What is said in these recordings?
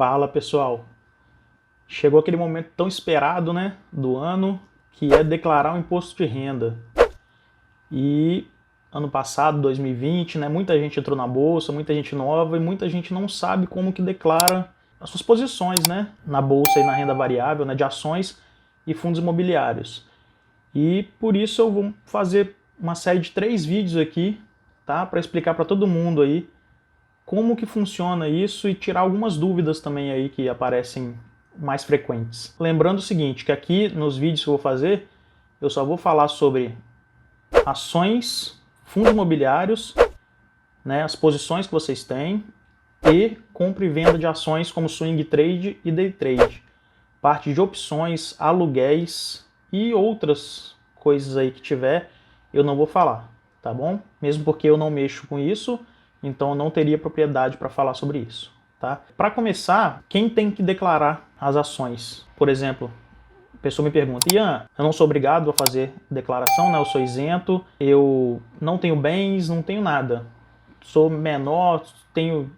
Fala pessoal, chegou aquele momento tão esperado, né, do ano, que é declarar o imposto de renda. E ano passado, 2020, né, muita gente entrou na bolsa, muita gente nova e muita gente não sabe como que declara as suas posições, né, na bolsa e na renda variável, né, de ações e fundos imobiliários. E por isso eu vou fazer uma série de 3 vídeos aqui, tá, para explicar para todo mundo aí como que funciona isso e tirar algumas dúvidas também aí que aparecem mais frequentes. Lembrando o seguinte, que aqui nos vídeos que eu vou fazer, eu só vou falar sobre ações, fundos imobiliários, né, as posições que vocês têm e compra e venda de ações como swing trade e day trade. Parte de opções, aluguéis e outras coisas aí que tiver, eu não vou falar, tá bom? Mesmo porque eu não mexo com isso, então eu não teria propriedade para falar sobre isso, tá? Para começar, quem tem que declarar as ações? Por exemplo, a pessoa me pergunta, Ian, eu não sou obrigado a fazer declaração, né? Eu sou isento, eu não tenho bens, não tenho nada. Sou menor, tenho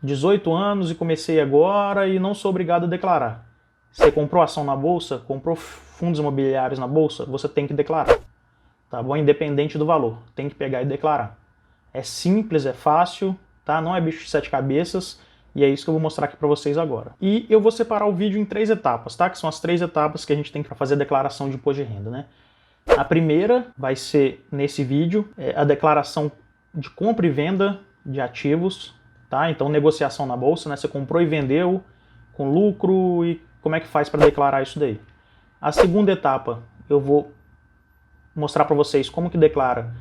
18 anos e comecei agora e não sou obrigado a declarar. Você comprou ação na bolsa, comprou fundos imobiliários na bolsa, você tem que declarar, tá bom? Independente do valor, tem que pegar e declarar. É simples, é fácil, tá? Não é bicho de 7 cabeças e é isso que eu vou mostrar aqui para vocês agora. E eu vou separar o vídeo em 3 etapas, tá? Que são as 3 etapas que a gente tem para fazer a declaração de imposto de renda, né? A primeira vai ser nesse vídeo, a declaração de compra e venda de ativos, tá? Então negociação na bolsa, né? Você comprou e vendeu com lucro e como é que faz para declarar isso daí. A segunda etapa, eu vou mostrar para vocês como que declara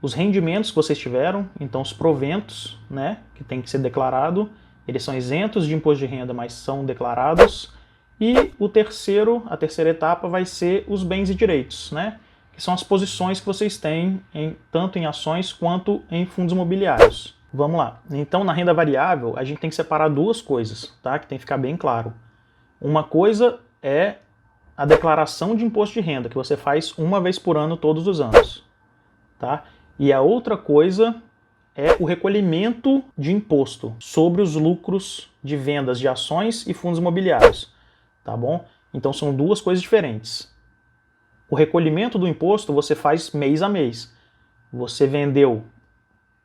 os rendimentos que vocês tiveram, então os proventos, né, que tem que ser declarado, eles são isentos de imposto de renda, mas são declarados. E a terceira etapa vai ser os bens e direitos, né, que são as posições que vocês têm tanto em ações quanto em fundos imobiliários. Vamos lá. Então, na renda variável, a gente tem que separar duas coisas, tá, que tem que ficar bem claro. Uma coisa é a declaração de imposto de renda, que você faz uma vez por ano, todos os anos, tá? E a outra coisa é o recolhimento de imposto sobre os lucros de vendas de ações e fundos imobiliários, tá bom? Então são duas coisas diferentes. O recolhimento do imposto você faz mês a mês. Você vendeu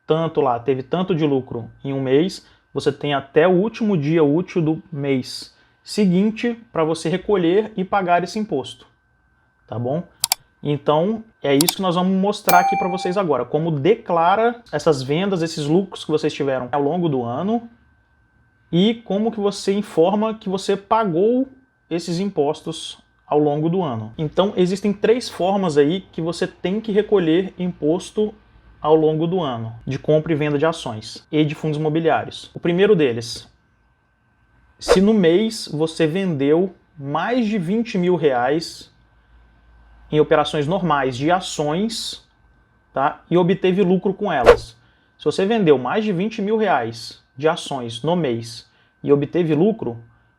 tanto lá, teve tanto de lucro em um mês, você tem até o último dia útil do mês seguinte para você recolher e pagar esse imposto, tá bom? Então, é isso que nós vamos mostrar aqui para vocês agora, como declara essas vendas, esses lucros que vocês tiveram ao longo do ano e como que você informa que você pagou esses impostos ao longo do ano. Então, existem 3 formas aí que você tem que recolher imposto ao longo do ano, de compra e venda de ações e de fundos imobiliários. O primeiro deles, se no mês você vendeu mais de 20 mil reais em operações normais de ações, tá? E obteve lucro com elas. Se você vendeu mais de 20 mil reais de ações no mês e obteve lucro,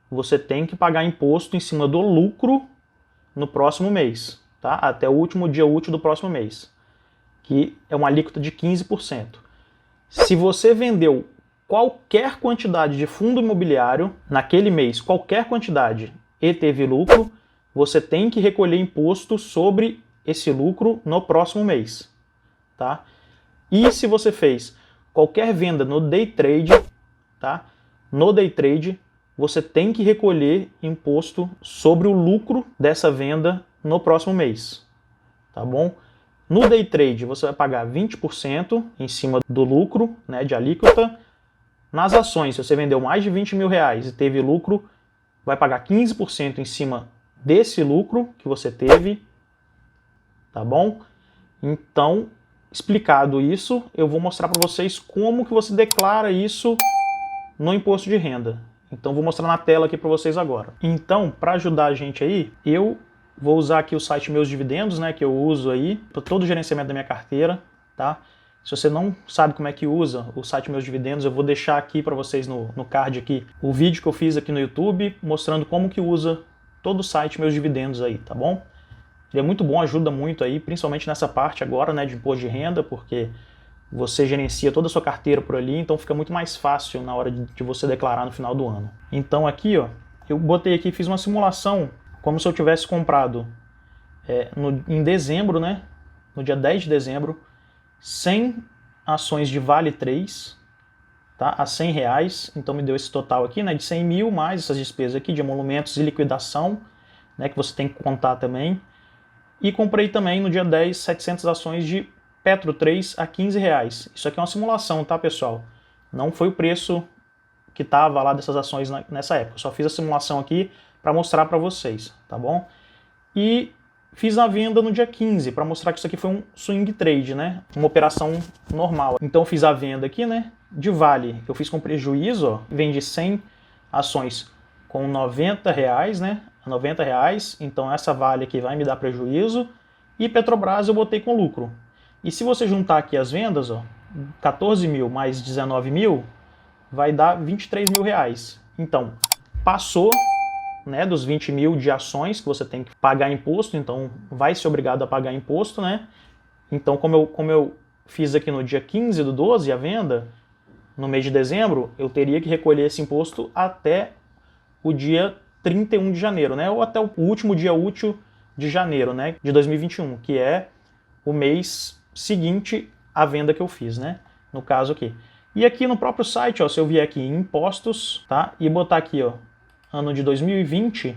você tem que pagar imposto em cima do lucro no próximo mês, tá? Até o último dia útil do próximo mês, que é uma alíquota de 15%. Se você vendeu qualquer quantidade de fundo imobiliário naquele mês, qualquer quantidade, e teve lucro, você tem que recolher imposto sobre esse lucro no próximo mês, tá? E se você fez qualquer venda no day trade, tá? No day trade, você tem que recolher imposto sobre o lucro dessa venda no próximo mês, tá bom? No day trade, você vai pagar 20% em cima do lucro, né, de alíquota. Nas ações, se você vendeu mais de 20 mil reais e teve lucro, vai pagar 15% em cima desse lucro que você teve, tá bom? Então, explicado isso, eu vou mostrar para vocês como que você declara isso no imposto de renda. Então, vou mostrar na tela aqui para vocês agora. Então, para ajudar a gente aí, eu vou usar aqui o site Meus Dividendos, né, que eu uso aí para todo o gerenciamento da minha carteira, tá? Se você não sabe como é que usa o site Meus Dividendos, eu vou deixar aqui para vocês no card aqui o vídeo que eu fiz aqui no YouTube mostrando como que usa todo o site Meus Dividendos aí, tá bom? Ele é muito bom, ajuda muito aí, principalmente nessa parte agora, né, de imposto de renda, porque Você gerencia toda a sua carteira por ali, então fica muito mais fácil na hora de você declarar no final do ano. Então aqui, ó, eu botei aqui, fiz uma simulação como se eu tivesse comprado em dezembro, né, no dia 10 de dezembro, 100 ações de Vale 3, tá, a R$100, então me deu esse total aqui, né, de 100 mil, mais essas despesas aqui de emolumentos e liquidação, né, que você tem que contar também. E comprei também no dia 10 700 ações de Petro 3 a R$15. Isso aqui é uma simulação, tá, pessoal? Não foi o preço que estava lá dessas ações nessa época. Eu só fiz a simulação aqui para mostrar para vocês, tá bom? E fiz a venda no dia 15 para mostrar que isso aqui foi um swing trade, né? Uma operação normal. Então eu fiz a venda aqui, né? De Vale. Eu fiz com prejuízo, ó. Vendi 100 ações com R$90, né? R$90. Então essa Vale aqui vai me dar prejuízo. E Petrobras eu botei com lucro. E se você juntar aqui as vendas, ó, 14 mil mais 19 mil, vai dar 23 mil reais. Então, passou, né, dos 20 mil de ações que você tem que pagar imposto, então vai ser obrigado a pagar imposto, né? Então, como eu fiz aqui no dia 15 do 12 a venda, no mês de dezembro, eu teria que recolher esse imposto até o dia 31 de janeiro, né? Ou até o último dia útil de janeiro, né, de 2021, que é o mês seguinte à venda que eu fiz, né? No caso aqui. E aqui no próprio site, ó, se eu vier aqui em impostos, tá? E botar aqui, ó, ano de 2020,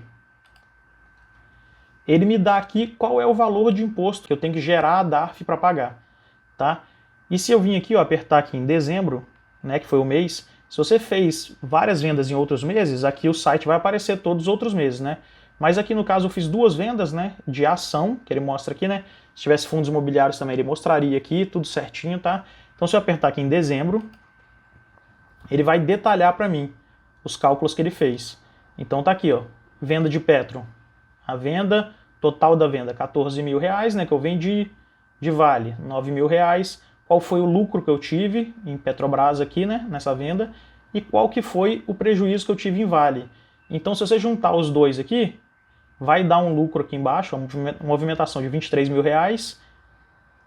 ele me dá aqui qual é o valor de imposto que eu tenho que gerar a DARF para pagar, tá? E se eu vim aqui, ó, apertar aqui em dezembro, né, que foi o mês, se você fez várias vendas em outros meses, aqui o site vai aparecer todos os outros meses, né? Mas aqui no caso eu fiz duas vendas, né, de ação, que ele mostra aqui, né? Se tivesse fundos imobiliários também ele mostraria aqui, tudo certinho, tá? Então se eu apertar aqui em dezembro, ele vai detalhar para mim os cálculos que ele fez. Então tá aqui, ó, venda de Petro. A venda, total da venda, 14 mil reais, né, que eu vendi, de Vale, 9 mil reais. Qual foi o lucro que eu tive em Petrobras aqui, né, nessa venda, e qual que foi o prejuízo que eu tive em Vale. Então se você juntar os dois aqui, vai dar um lucro aqui embaixo, uma movimentação de 23 mil reais,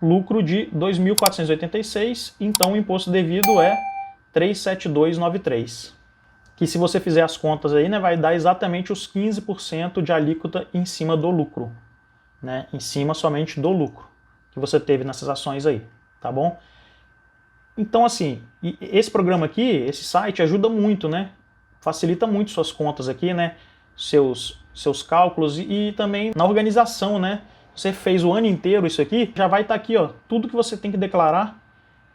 lucro de 2.486, então o imposto devido é 37293. Que se você fizer as contas aí, né, vai dar exatamente os 15% de alíquota em cima do lucro, né, em cima somente do lucro que você teve nessas ações aí, tá bom? Então assim, esse programa aqui, esse site ajuda muito, né, facilita muito suas contas aqui, né, seus cálculos e também na organização, né? Você fez o ano inteiro isso aqui, já vai estar aqui, ó, tudo que você tem que declarar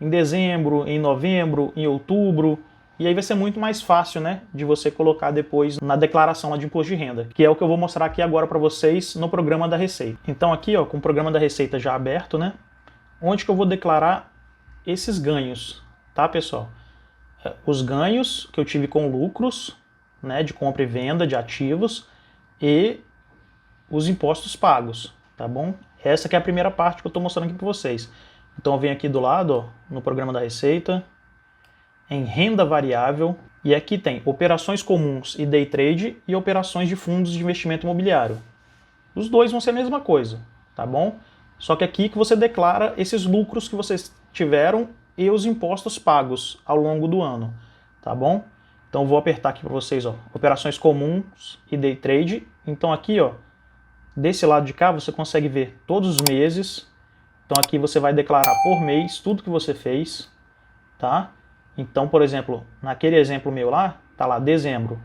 em dezembro, em novembro, em outubro, e aí vai ser muito mais fácil, né, de você colocar depois na declaração lá de imposto de renda, que é o que eu vou mostrar aqui agora para vocês no programa da Receita. Então aqui, ó, com o programa da Receita já aberto, né, onde que eu vou declarar esses ganhos, tá, pessoal? Os ganhos que eu tive com lucros, né, de compra e venda de ativos, e os impostos pagos, tá bom? Essa que é a primeira parte que eu estou mostrando aqui para vocês. Então eu venho aqui do lado, ó, no programa da Receita, em renda variável, e aqui tem operações comuns e day trade e operações de fundos de investimento imobiliário. Os dois vão ser a mesma coisa, tá bom? Só que aqui que você declara esses lucros que vocês tiveram e os impostos pagos ao longo do ano, tá bom? Então eu vou apertar aqui para vocês, ó, operações comuns e day trade. Então aqui, ó, desse lado de cá você consegue ver todos os meses. Então aqui você vai declarar por mês tudo que você fez, tá? Então, por exemplo, naquele exemplo meu lá, tá lá dezembro.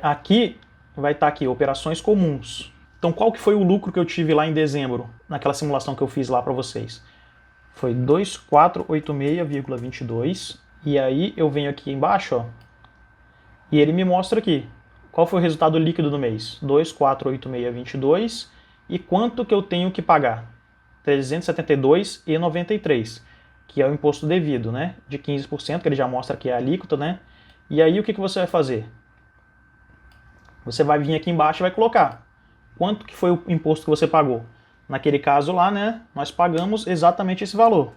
Aqui vai estar aqui operações comuns. Então qual que foi o lucro que eu tive lá em dezembro, naquela simulação que eu fiz lá para vocês? Foi 2486,22. E aí eu venho aqui embaixo, ó, e ele me mostra aqui qual foi o resultado líquido do mês. 2486,22. E quanto que eu tenho que pagar? 372,93, que é o imposto devido, né? De 15%, que ele já mostra que é a alíquota, né? E aí o que você vai fazer? Você vai vir aqui embaixo e vai colocar quanto que foi o imposto que você pagou. Naquele caso lá, né, nós pagamos exatamente esse valor,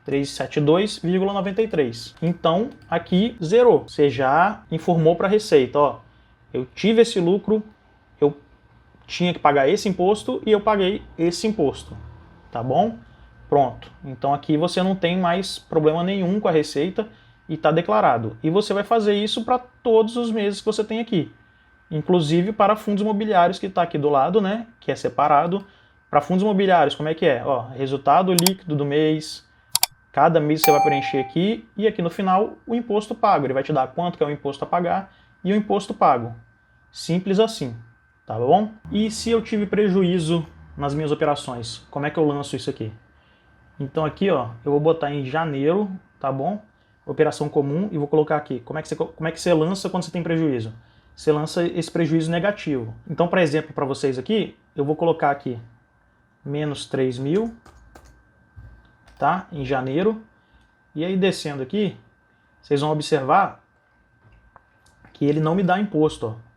372,93. Então, aqui zerou. Você já informou para a Receita, ó, eu tive esse lucro, eu tinha que pagar esse imposto e eu paguei esse imposto, tá bom? Pronto. Então aqui você não tem mais problema nenhum com a receita e está declarado. E você vai fazer isso para todos os meses que você tem aqui. Inclusive para fundos imobiliários, que está aqui do lado, né? Que é separado. Para fundos imobiliários, como é que é? Ó, resultado líquido do mês. Cada mês você vai preencher aqui. E aqui no final, o imposto pago. Ele vai te dar quanto que é o imposto a pagar e o imposto pago. Simples assim. Tá bom? E se eu tive prejuízo nas minhas operações, como é que eu lanço isso aqui? Então aqui, ó, eu vou botar em janeiro, tá bom? Operação comum, e vou colocar aqui. Como é que você lança quando você tem prejuízo? Você lança esse prejuízo negativo. Então, para exemplo, para vocês aqui, eu vou colocar aqui menos 3.000, tá? Em janeiro. E aí, descendo aqui, vocês vão observar que ele não me dá imposto, ó.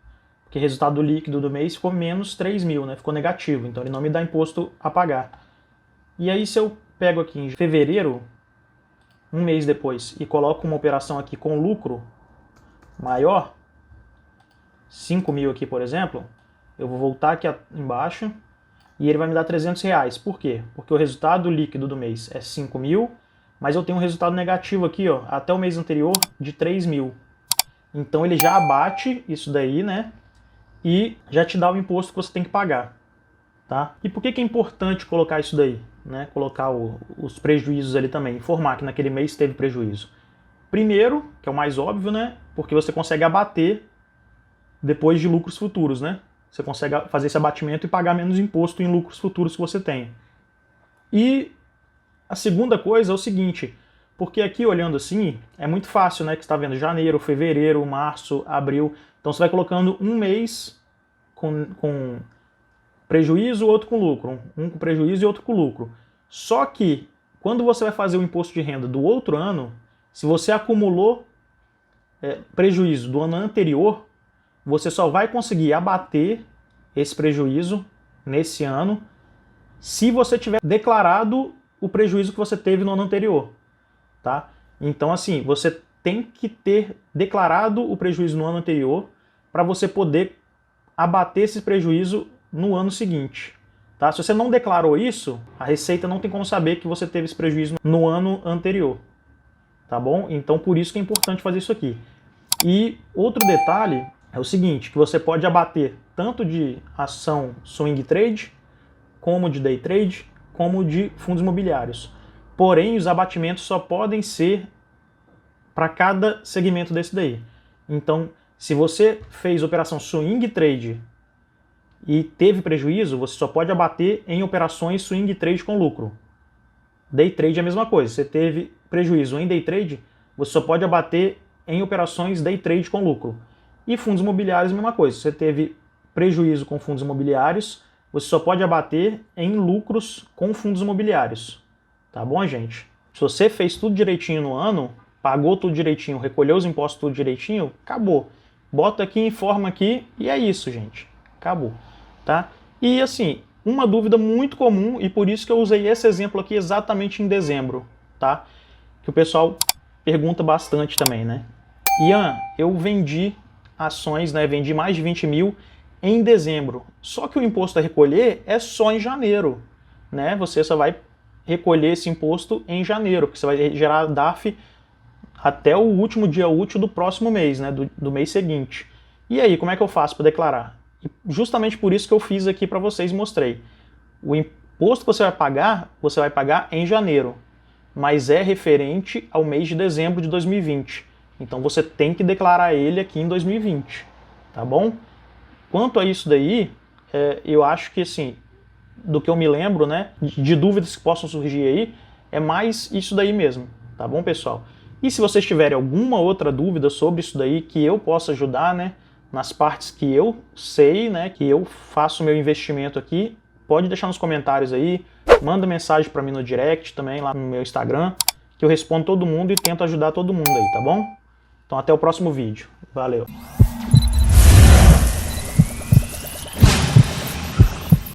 Porque o resultado líquido do mês ficou menos 3.000, né? Ficou negativo, então ele não me dá imposto a pagar. E aí, se eu pego aqui em fevereiro, um mês depois, e coloco uma operação aqui com lucro maior, 5.000 aqui, por exemplo, eu vou voltar aqui embaixo e ele vai me dar R$300. Por quê? Porque o resultado líquido do mês é 5.000, mas eu tenho um resultado negativo aqui, ó, até o mês anterior de 3.000. Então ele já abate isso daí, né? E já te dá o imposto que você tem que pagar. Tá? E por que é importante colocar isso daí? Né? Colocar os prejuízos ali também, informar que naquele mês teve prejuízo. Primeiro, que é o mais óbvio, né? Porque você consegue abater depois de lucros futuros, né? Você consegue fazer esse abatimento e pagar menos imposto em lucros futuros que você tem. E a segunda coisa é o seguinte, porque aqui olhando assim, é muito fácil, né? Que você está vendo janeiro, fevereiro, março, abril. Então você vai colocando um mês com prejuízo, outro com lucro. Um com prejuízo e outro com lucro. Só que, quando você vai fazer o imposto de renda do outro ano, se você acumulou prejuízo do ano anterior, você só vai conseguir abater esse prejuízo nesse ano se você tiver declarado o prejuízo que você teve no ano anterior. Tá? Então, assim, você tem que ter declarado o prejuízo no ano anterior para você poder abater esse prejuízo no ano seguinte. Tá? Se você não declarou isso, a Receita não tem como saber que você teve esse prejuízo no ano anterior. Tá bom? Então por isso que é importante fazer isso aqui. E outro detalhe é o seguinte, que você pode abater tanto de ação swing trade, como de day trade, como de fundos imobiliários. Porém, os abatimentos só podem ser para cada segmento desse daí. Então, se você fez operação swing trade e teve prejuízo, você só pode abater em operações swing trade com lucro. Day trade é a mesma coisa. Você teve prejuízo em day trade, você só pode abater em operações day trade com lucro. E fundos imobiliários, a mesma coisa. Você teve prejuízo com fundos imobiliários, você só pode abater em lucros com fundos imobiliários. Tá bom, gente? Se você fez tudo direitinho no ano, pagou tudo direitinho, recolheu os impostos tudo direitinho, acabou. Bota aqui, informa aqui e é isso, gente. Acabou. Tá? E assim, uma dúvida muito comum, e por isso que eu usei esse exemplo aqui exatamente em dezembro, tá? Que o pessoal pergunta bastante também, né? Ian, eu vendi ações, né? Vendi mais de 20.000 em dezembro. Só que o imposto a recolher é só em janeiro, né? Você só vai recolher esse imposto em janeiro, porque você vai gerar DARF até o último dia útil do próximo mês, né? Do mês seguinte. E aí, como é que eu faço para declarar? E justamente por isso que eu fiz aqui para vocês e mostrei. O imposto que você vai pagar em janeiro, mas é referente ao mês de dezembro de 2020. Então você tem que declarar ele aqui em 2020, tá bom? Quanto a isso daí, eu acho que assim, do que eu me lembro, né, de dúvidas que possam surgir aí, é mais isso daí mesmo, tá bom, pessoal? E se vocês tiverem alguma outra dúvida sobre isso daí que eu possa ajudar, né, nas partes que eu sei, né, que eu faço meu investimento aqui, pode deixar nos comentários aí, manda mensagem para mim no direct também, lá no meu Instagram, que eu respondo todo mundo e tento ajudar todo mundo aí, tá bom? Então até o próximo vídeo. Valeu!